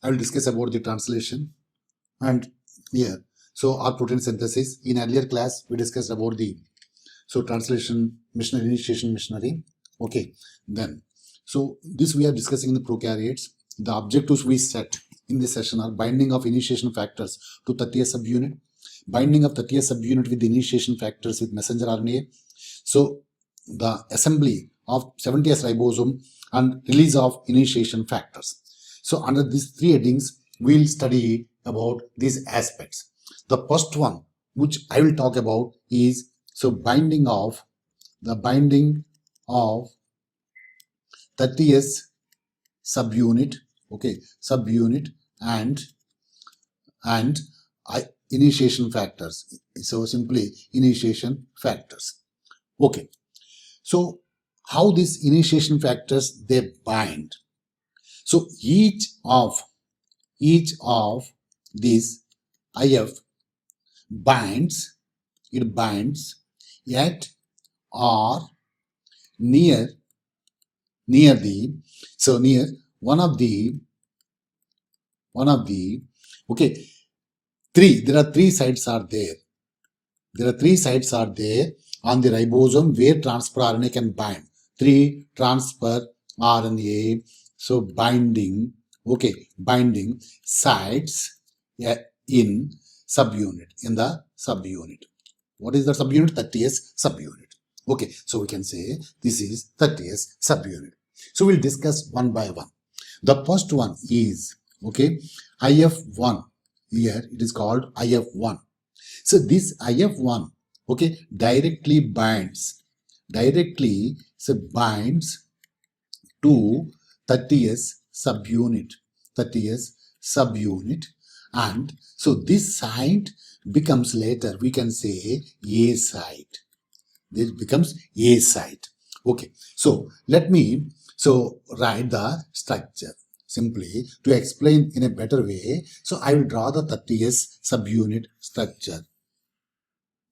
I will discuss about the translation and here. So our protein synthesis. In earlier class, we discussed about the translation machinery, initiation machinery. Okay, then this we are discussing in the prokaryotes. The objectives we set in this session are binding of initiation factors to 30S subunit, binding of 30S subunit with the initiation factors with messenger RNA. So the assembly of 70S ribosome and release of initiation factors. So under these three headings, we'll study about these aspects. The first one, which I will talk about, is binding of 30S subunit, okay, subunit and initiation factors. So simply initiation factors. Okay. So how these initiation factors they bind? So each of these IF binds at or near one of the okay, there are three sites are there. There are three sites are there on the ribosome where transfer RNA can bind. 3 transfer RNA. So binding sites in the subunit. What is the subunit? 30S subunit. Okay, so we can say this is 30S subunit. So we'll discuss one by one. The first one is, okay, IF1. Here it is called IF1. So this IF1, okay, directly binds to 30S subunit. And so this site becomes later, we can say A site. This becomes A site. Okay, so let me write the structure simply to explain in a better way. So I will draw the 30S subunit structure.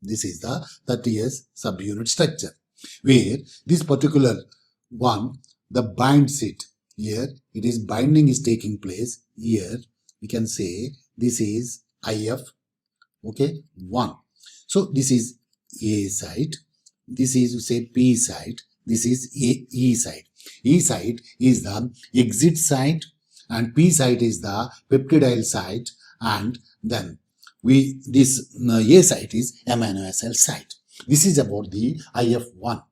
This is the 30S subunit structure where this particular one, the binds it. Here it is binding is taking place. Here we can say this is IF, okay, 1. So this is A site. This is, say, P site. This is E site. E site is the exit site and P site is the peptidyl site, and then this A site is amino acid site. This is about the IF1.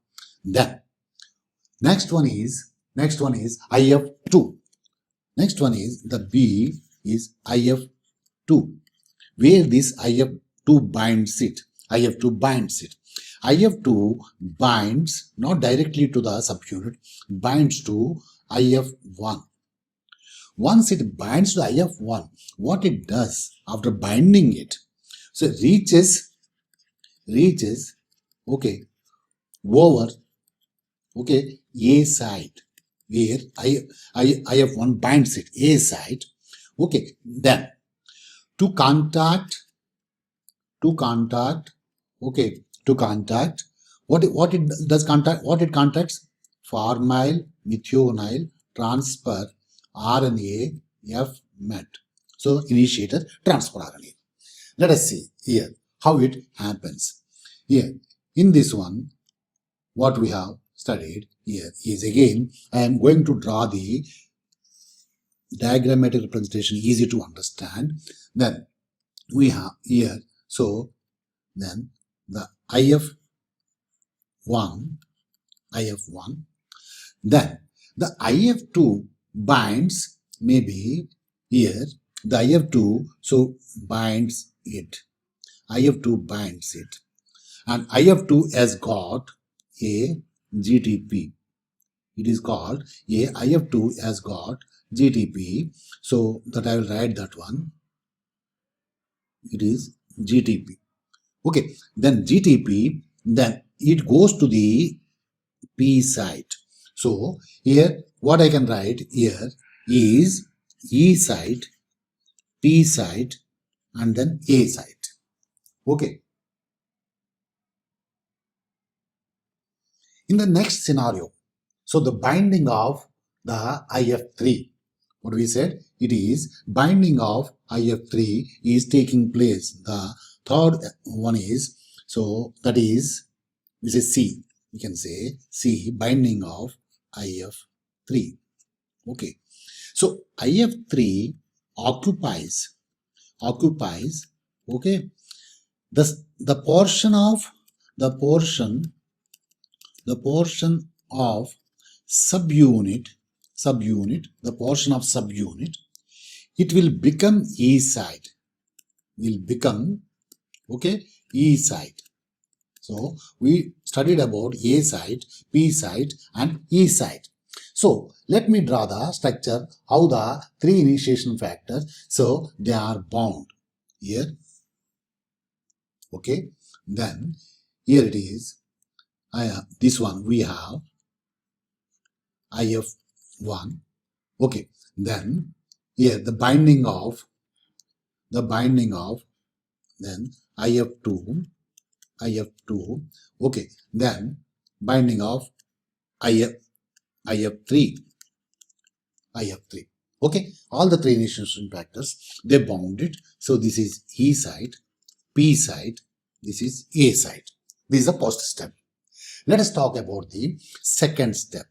Then next one is IF2. Next one is the B is IF2, where this IF2 binds it. IF2 binds not directly to the subunit, binds to IF1. Once it binds to IF1, what it does after binding it, so it reaches okay, over, okay, A site where IF1 binds it, A site. Okay, then to contact, okay, to contact, what it does contact, what it contacts? Formyl methionine transfer RNA F met. So initiator transfer RNA. Let us see here how it happens. Here in this one, what we have studied here is, again, I am going to draw the diagrammatic representation, easy to understand. Then we have here, so then the IF1, then the IF2 binds, maybe here the IF2 binds it. IF2 binds it, and IF2 has got a GTP. It is called a IF2 has got GTP. So that I will write that one. It is GTP. Okay, then GTP, then it goes to the P site. So here what I can write here is E site, P site, and then A site. Okay. In the next scenario, so the binding of the IF3. what we said, it is binding of IF3 is taking place. The third one is, so that is, this is C. We can say C, binding of IF3. Okay. So IF3 occupies, okay, the portion of subunit, the portion of subunit, it will become E site, okay, E site. So we studied about A site, P site and E site. So let me draw the structure, how the three initiation factors, so they are bound here. Okay, then here it is, this one we have IF1. Okay, then here the binding of then IF2, okay, then binding of IF3, okay, all the three initiation factors, they bound it. So this is E site, P site, this is A site. This is the first step. Let us talk about the second step.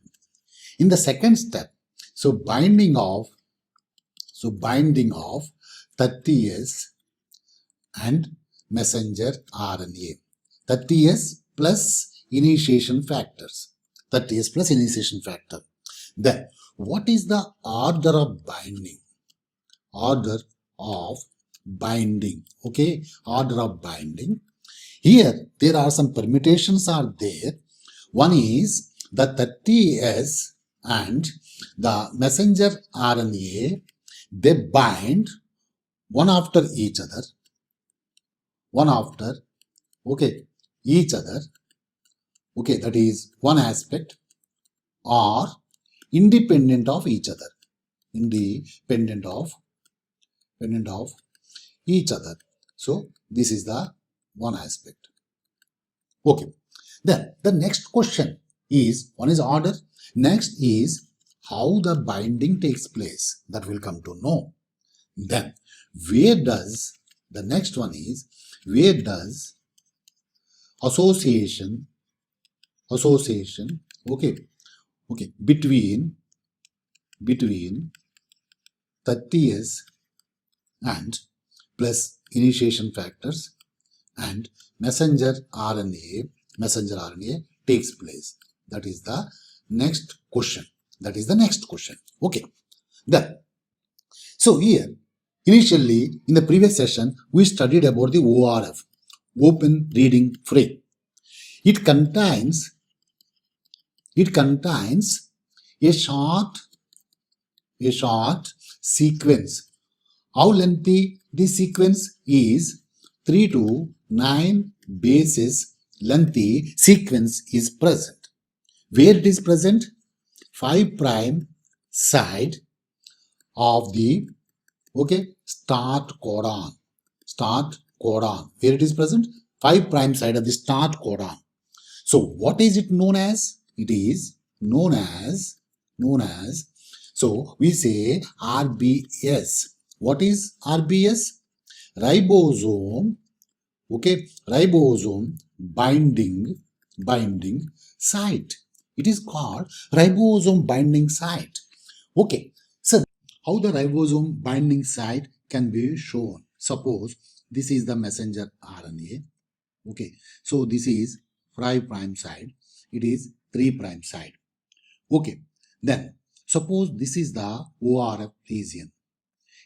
In the second step, so binding of 30S and messenger RNA. 30S plus initiation factors. 30S plus initiation factor. Then, what is the order of binding? Order of binding. Okay, order of binding. Here, there are some permutations are there. One is the 30S and the messenger RNA, they bind one after each other, each other, okay, that is one aspect, or independent of each other, independent of each other. So this is the one aspect. Okay, then the next question is, one is order, next is how the binding takes place, that will come to know. Then where does, the next one is, where does association, okay, between 30S and plus initiation factors and messenger RNA takes place. That is the next question. Okay. Then, so here, initially in the previous session, we studied about the ORF, open reading frame. It contains a short sequence. How lengthy this sequence is? 3 to 9 bases lengthy sequence is present. Where it is present? 5' side of the, okay, start codon. Where it is present? 5' side of the start codon. So what is it known as? It is known as, so we say RBS. What is RBS? Ribosome, okay, ribosome binding site. It is called ribosome binding site. Okay, so how the ribosome binding site can be shown? Suppose this is the messenger RNA. Okay, so this is 5' side, it is 3' side. Okay, then suppose this is the ORF region.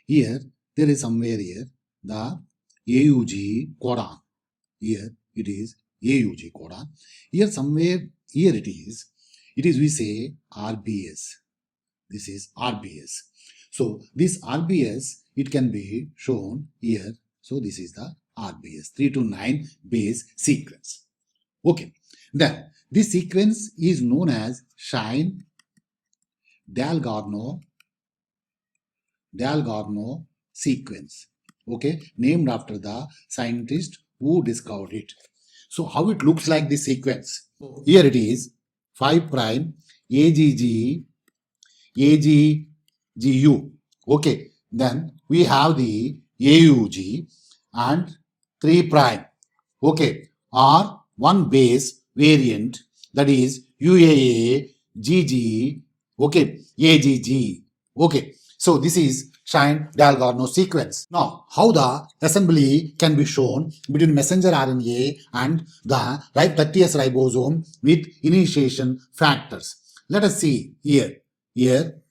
Here, there is somewhere here the AUG codon. Here it is AUG codon. Here somewhere, here it is we say RBS. This is RBS. So this RBS, it can be shown here. So this is the RBS, 3 to 9 base sequence. Okay, then this sequence is known as Shine-Dalgarno sequence. Okay, named after the scientist who discovered it. So how it looks like this sequence? Here it is 5' AGGU. Okay, then we have the AUG and 3 prime. Okay, or one base variant, that is UAA, GG, okay, AGG. Okay, so this is Shine-Dalgarno sequence. Now, how the assembly can be shown between messenger RNA and the 30S ribosome with initiation factors. Let us see here. Here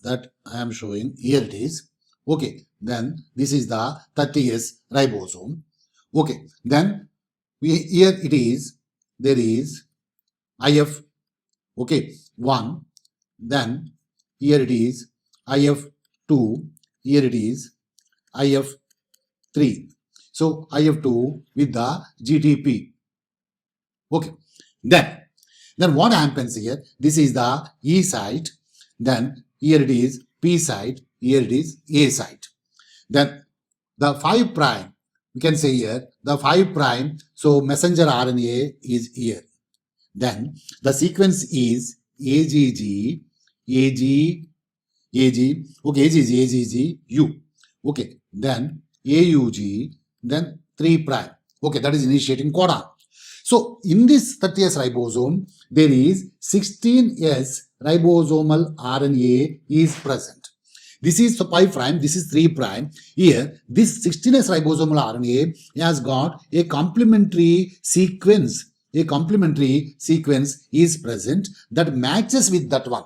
that I am showing, here it is. Okay, then this is the 30S ribosome. Okay, then here it is, there is IF, okay, 1, then here it is IF2, here it is IF3. So IF2 with the GTP. Okay, then what happens here? This is the E site, then here it is P site, here it is A site. Then the 5 prime, we can say here, the 5 prime, so messenger RNA is here. Then the sequence is AGG, AG, AG, okay, AGG, AGG, U. Okay, then AUG, then 3 prime. Okay, that is initiating codon. So in this 30S ribosome, there is 16S ribosomal RNA is present. This is 5 prime, this is 3 prime. Here, this 16S ribosomal RNA has got a complementary sequence. A complementary sequence is present that matches with that one.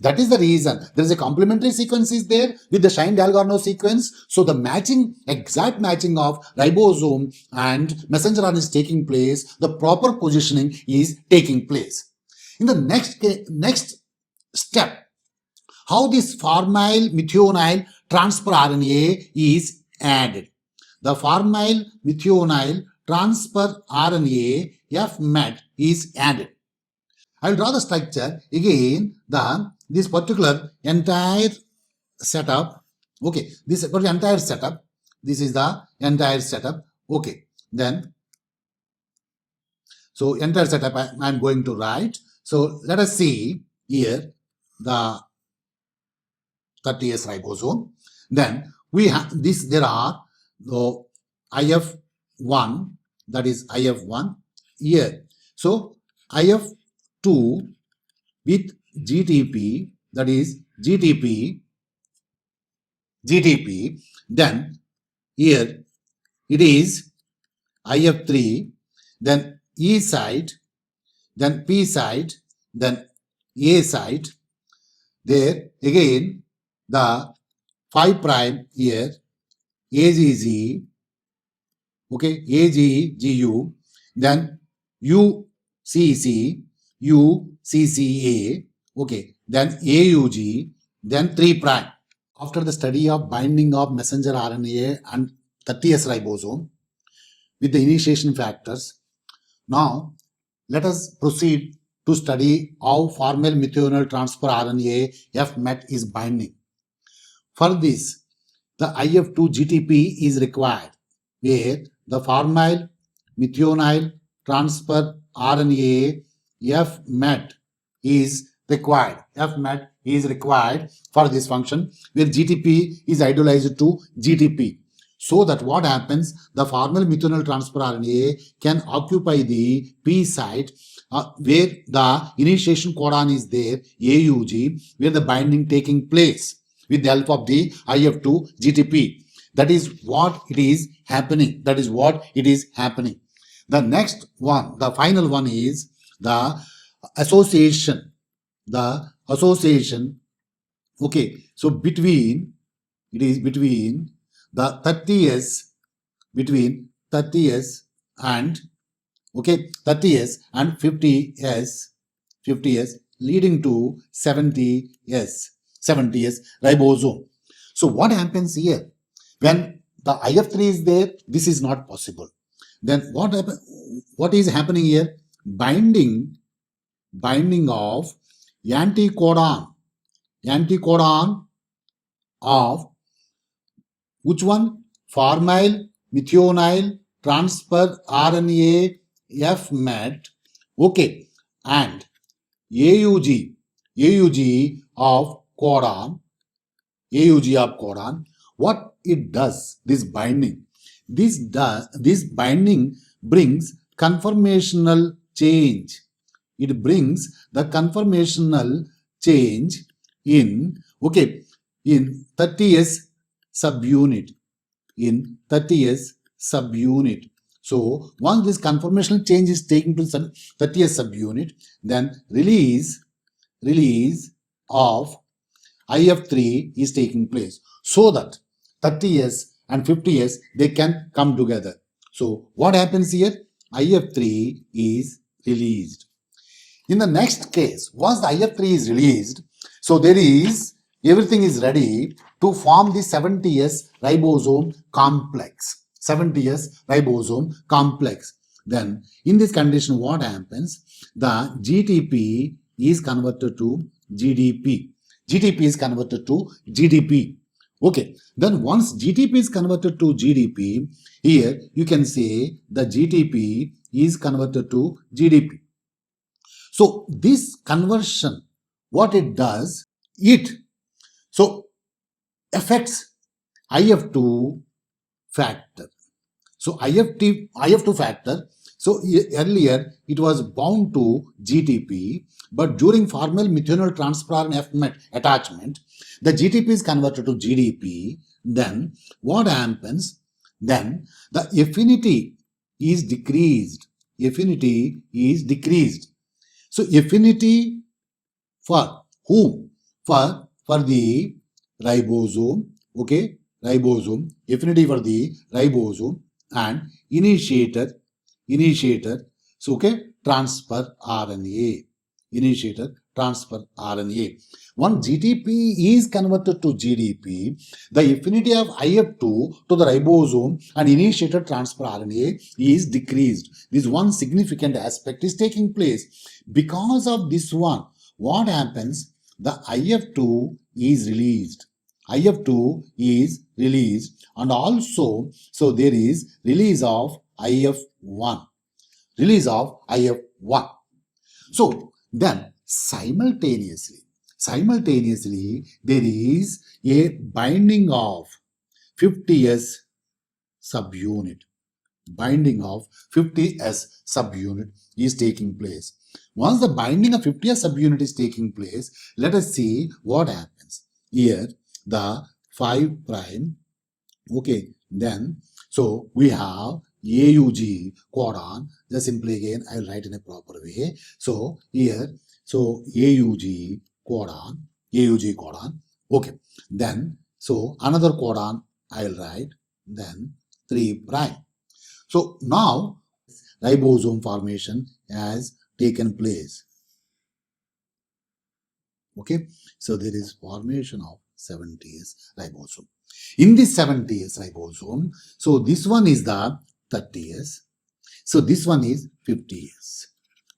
That is the reason there is a complementary sequence is there with the Shine-Dalgarno sequence. So the matching, exact matching of ribosome and messenger RNA is taking place. The proper positioning is taking place. In the next step, how this formyl methionine transfer RNA is added. The formyl methionine transfer RNA FMET is added. I will draw the structure again. This particular entire setup. Okay, this particular entire setup. This is the entire setup. Okay, then so entire setup I am going to write. So let us see here the 30S ribosome. Then we have this. There are the IF1, that is IF1 here. So IF2 with GTP, that is GTP. Then here it is IF3, then E site, then P site, then A site. There again the 5 prime here, AGG, okay, AGGU, then UCC, UCCA, okay, then AUG, then 3 prime. After the study of binding of messenger RNA and 30S ribosome with the initiation factors, now let us proceed to study how formyl methionine transfer RNA FMET is binding. For this, the IF2 GTP is required, where the formyl methionine transfer RNA FMET is required. FMET is required for this function, where GTP is idealized to GTP. So that what happens, the formyl methionine transfer RNA can occupy the P site where the initiation codon is there, AUG, where the binding taking place with the help of the IF2 GTP. That is what it is happening. That is what it is happening. The next one, the final one is the association. The association, okay, so between, it is between the 30S, between 30S and, okay, 30S and 50S, leading to 70S ribosome. So what happens here? When the IF3 is there, this is not possible. Then what is happening here? Binding of anticodon of which one? Formyl methionine transfer RNA FMET, okay, and AUG of codon, AUG of codon. What it does, this binding, this binding brings conformational change. It brings the conformational change in, okay, in 30s subunit, in 30s subunit. So once this conformational change is taking to some 30s subunit, then release of IF3 is taking place, so that 30s and 50s they can come together. So what happens here? IF3 is released. In the next case, once the IF3 is released, so there is, everything is ready to form the 70s ribosome complex. 70s ribosome complex. Then in this condition, what happens? The GTP is converted to GDP. GTP is converted to GDP. Okay, then once GTP is converted to GDP, here you can say the GTP is converted to GDP. So this conversion, what it does, it so affects IF2 factor. So IF2 factor, so earlier it was bound to GTP, but during formal methionine transfer and FMET attachment, the GTP is converted to GDP. Then what happens? Then the affinity is decreased. Affinity is decreased. So affinity for whom? For the ribosome, okay, ribosome, affinity for the ribosome, and initiator, so okay, transfer RNA, initiator transfer RNA. Once GTP is converted to GDP, the affinity of IF2 to the ribosome and initiator transfer RNA is decreased. This one significant aspect is taking place. Because of this one, what happens? The IF2 is released. IF2 is released, and also, so there is release of IF1. Release of IF1. So then simultaneously, there is a binding of 50s subunit. Binding of 50s subunit is taking place. Once the binding of 50s subunit is taking place, let us see what happens. Here, the 5 prime, okay, then, so we have AUG codon, just simply again I will write in a proper way. So here, so AUG codon, okay, then, so another codon I will write, then 3 prime. So now ribosome formation has taken place. Okay, so there is formation of 70s ribosome. In this 70s ribosome, so this one is the 30s, so this one is 50s.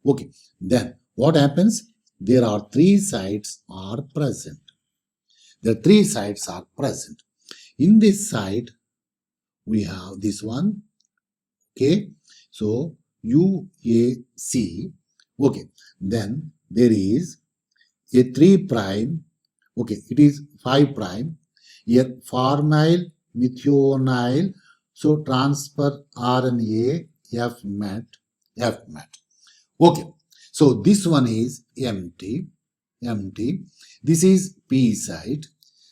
Okay, then what happens? There are 3 sites are present. The 3 sites are present. In this site, we have this one. Okay, so UAC. Okay, then there is a 3 prime. Okay, it is 5 prime. Here formyl methionine. So transfer RNA FMET. Okay, so this one is empty. This is P site.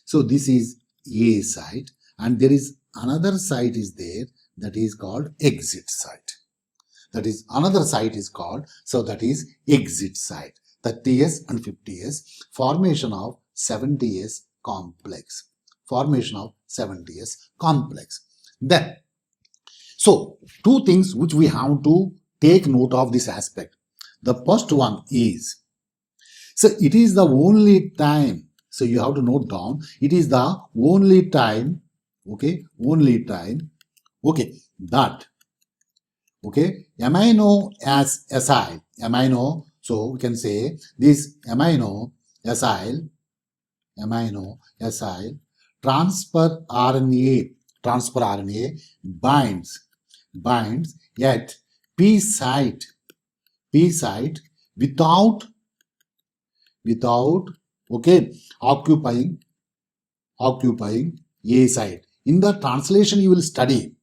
So this is A site, and there is another site is there, that is called exit site. That is another site is called, so that is exit site. 30s and 50s, formation of 70s complex. Formation of 70s complex. Then, so 2 things which we have to take note of this aspect. The first one is, so it is the only time, so you have to note down, it is the only time, okay, okay, that, okay, amino as acyl, amino, so we can say this amino acyl transfer RNA binds at P site without okay occupying occupying A site. In the translation you will study.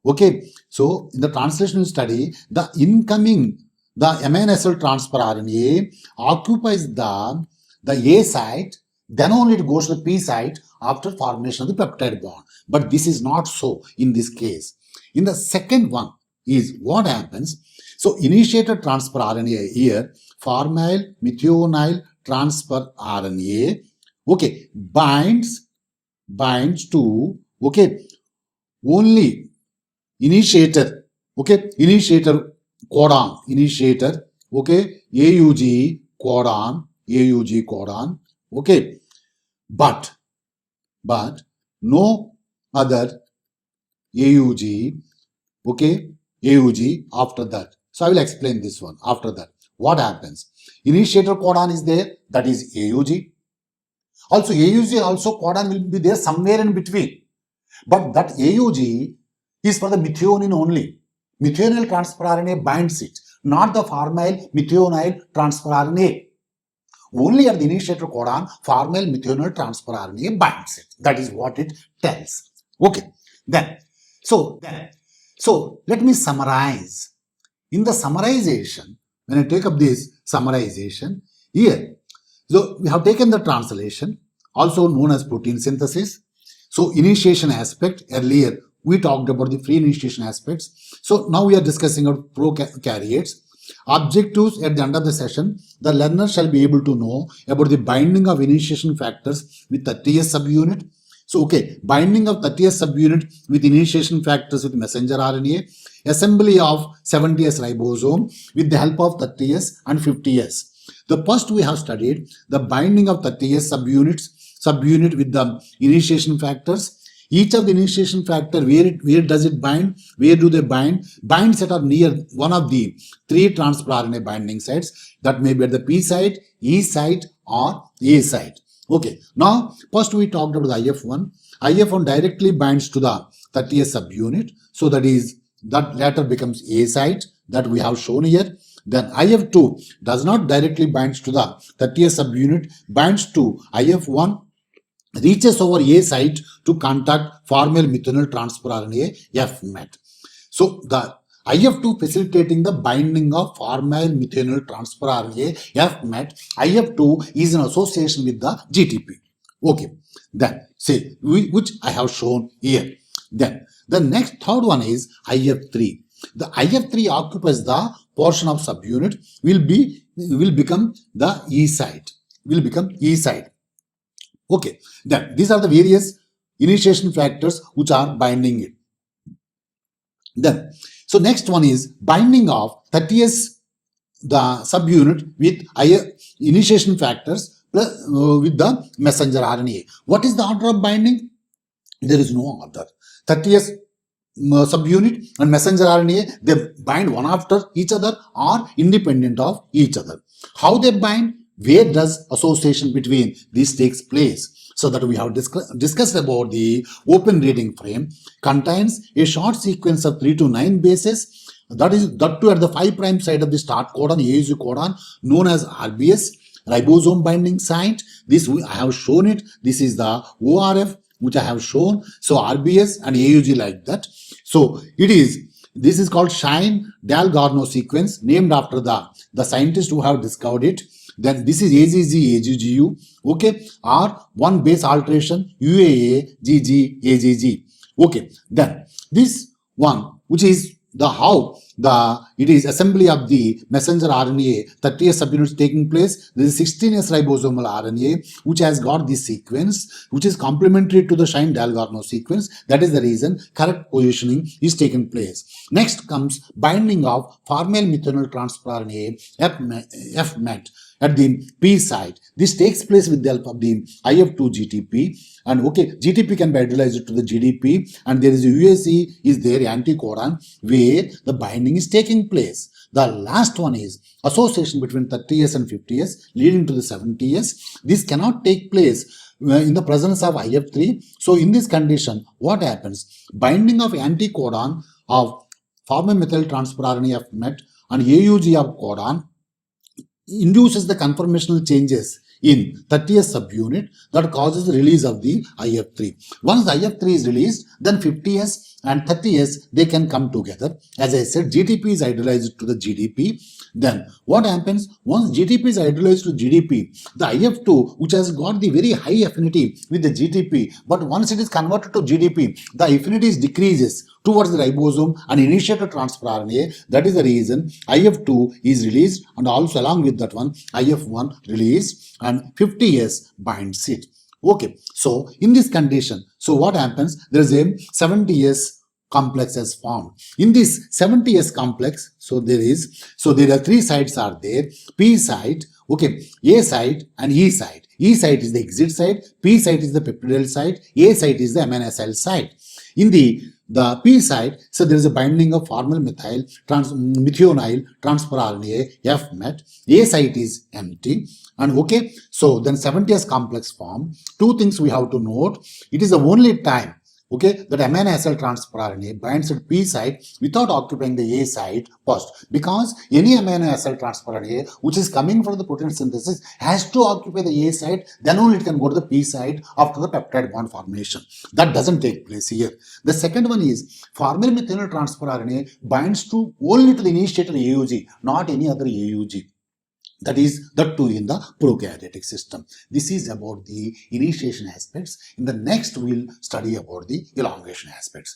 Okay, so in the translation you study the incoming, the amino acid transfer RNA occupies the A site, then only it goes to the P site after formation of the peptide bond. But this is not so in this case. In the second one is what happens. So initiated transfer RNA here, formyl methionine transfer RNA, okay, binds to, okay, only initiator, okay, initiator codon, initiator, okay, AUG codon, okay, but no other AUG, okay, AUG after that. So I will explain this one after that. What happens? Initiator codon is there, that is AUG. Also AUG also codon will be there somewhere in between. But that AUG is for the methionine only. Methionine transfer RNA binds it, not the formyl methionine transfer RNA. Only at the initiator codon, formyl methionine transfer RNA binds it. That is what it tells. Okay. So let me summarize. In the summarization, when I take up this summarization here, so we have taken the translation, also known as protein synthesis. So initiation aspect, earlier we talked about the free initiation aspects. So now we are discussing about prokaryotes. Objectives at the end of the session, the learner shall be able to know about the binding of initiation factors with the TS subunit. So, okay, binding of 30S subunit with initiation factors with messenger RNA, assembly of 70S ribosome with the help of 30S and 50S. The first we have studied the binding of 30S subunit with the initiation factors. Each of the initiation factor, where does it bind? Where do they bind? Binds that are near one of the 3 transfer RNA binding sites, that may be at the P site, E site or A site. Okay, now first we talked about the IF1. IF1 directly binds to the 30S subunit, so that later becomes A site, that we have shown here. Then IF2 does not directly binds to the 30S subunit, binds to IF1, reaches over A site to contact formyl methionine transfer RNA FMET. So the IF2 facilitating the binding of formyl methionine transfer RNA FMET. IF2 is in association with the GTP. Okay, then say which I have shown here. Then the next third one is IF3. The IF3 occupies the portion of subunit, will become the E site. Will become E site. Okay, then these are the various initiation factors which are binding it. Then, so next one is binding of 30S the subunit with initiation factors with the messenger RNA. What is the order of binding? There is no order. 30S subunit and messenger RNA, they bind one after each other or independent of each other. How they bind? Where does association between these takes place? So that we have discussed about the open reading frame contains a short sequence of 3 to 9 bases, that too at the 5' side of the start codon, AUG codon, known as RBS, ribosome binding site. This I have shown it. This is the ORF which I have shown. So RBS and AUG like that. So this is called Shine-Dalgarno sequence, named after the scientist who have discovered it. Then this is AGG, AGGU, okay, or one base alteration, UAA, GG, AGG. Okay, then this one, which is it is assembly of the messenger RNA, 30S subunits taking place. There is 16S ribosomal RNA, which has got this sequence, which is complementary to the Shine-Dalgarno sequence. That is the reason correct positioning is taken place. Next comes binding of formyl methionine transfer RNA, FMET, at the P site. This takes place with the help of the IF2 GTP. And okay, GTP can be idealized to the GDP, and there is a UAC is there, anticodon, where the binding is taking place. The last one is association between 30S and 50S leading to the 70S. This cannot take place in the presence of IF3. So in this condition, what happens? Binding of anticodon of formyl methyl transfer RNA FMET and AUG of codon induces the conformational changes in 30th subunit that causes the release of the IF3. Once the IF3 is released, then 50s and 30s, they can come together. As I said, GTP is hydrolyzed to the GDP. Then what happens? Once GTP is hydrolyzed to GDP, the IF2, which has got the very high affinity with the GTP, but once it is converted to GDP, the affinity decreases towards the ribosome and initiated transfer RNA. That is the reason IF2 is released, and also along with that one, IF1 released, and 50S binds it. Okay, so in this condition, so what happens? There is a 70S complex is formed. In this 70S complex, so there are three sites are there: P site, okay, A site and E site. E site is the exit site, P site is the peptidyl site, A site is the amino acid site. In the P site, so there is a binding of formal methionine transfer RNA FMET. A site is empty. And okay, so then 70S complex form. Two things we have to note. It is the only time, okay, that amino acid transfer RNA binds at P site without occupying the A site first, because any amino acid transfer RNA which is coming from the protein synthesis has to occupy the A site, then only it can go to the P site after the peptide bond formation. That doesn't take place here. The second one is formal methionine transfer RNA binds to only to the initiator AUG, not any other AUG. That is, that too in the prokaryotic system. This is about the initiation aspects. In the next, we'll study about the elongation aspects.